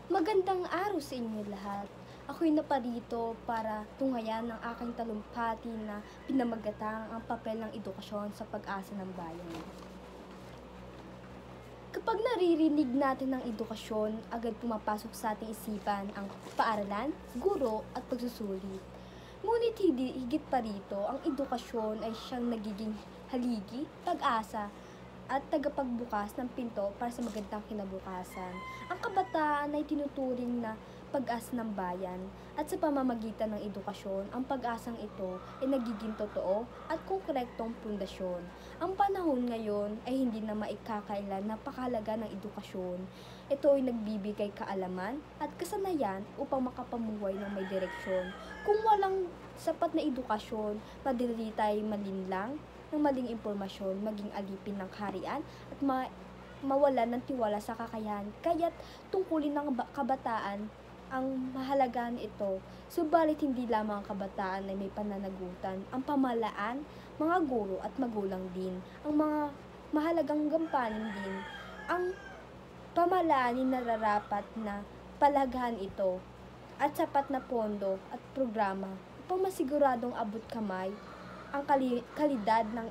Magandang araw sa inyo lahat. Ako'y naparito para tunghayan ang aking talumpati na pinamagatang ang papel ng edukasyon sa pag-asa ng bayan. Kapag naririnig natin ng edukasyon, agad pumapasok sa ating isipan ang paaralan, guro at pagsusulit. Ngunit higit pa rito, ang edukasyon ay siyang nagiging haligi, pag-asa, at tagapagbukas ng pinto para sa magandang kinabukasan. Ang kabataan ay tinuturing na pag-asa ng bayan at sa pamamagitan ng edukasyon, ang pag-asang ito ay nagiging totoo at konkretong pundasyon. Ang panahon ngayon ay hindi na maikakailan napakahalaga ng edukasyon. Ito ay nagbibigay kaalaman at kasanayan upang makapamuhay ng may direksyon. Kung walang sapat na edukasyon, madali tayo malinlang ng maling impormasyon, maging alipin ng kaharian at mawalan ng tiwala sa kakayahan. Kaya't tungkulin ng kabataan ang mahalagaan ito. Subalit hindi lamang ang kabataan ay may pananagutan, ang pamahalaan, mga guro at magulang din, ang mga mahalagang gampanin din. Ang pamahalaan ay nararapat na palagahan ito at sapat na pondo at programa upang masiguradong abot kamay ang kalidad ng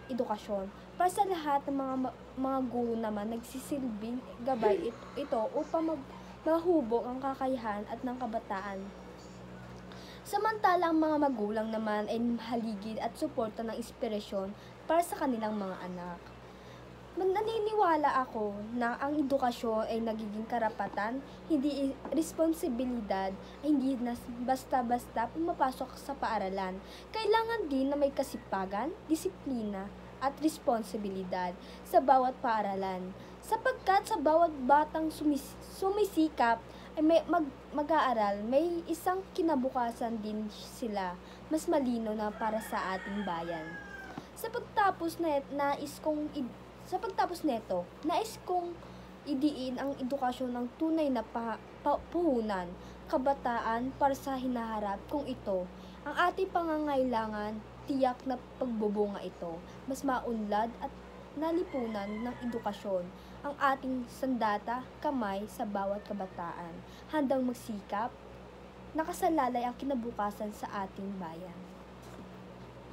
edukasyon. Para sa lahat ng mga guro naman, nagsisilbing gabay ito upang mahubog ang kakayahan at ng kabataan. Samantala, ang mga magulang naman ay haligid at suporta ng inspirasyon para sa kanilang mga anak. Naniniwala ako na ang edukasyon ay nagiging karapatan, hindi responsibilidad, ay hindi na basta-basta pumapasok sa paaralan. Kailangan din na may kasipagan, disiplina, at responsibilidad sa bawat paaralan. Sapagkat sa bawat batang sumisikap ay mag-aaral, may isang kinabukasan din sila, mas malino na para sa ating bayan. Sa pagtapos neto, nais kong idiin ang edukasyon ng tunay na puhunan, kabataan para sa hinaharap kung ito. Ang ating pangangailangan, tiyak na pagbubunga ito, mas maunlad at nalipunan ng edukasyon, ang ating sandata kamay sa bawat kabataan, handang magsikap, nakasalalay ang kinabukasan sa ating bayan.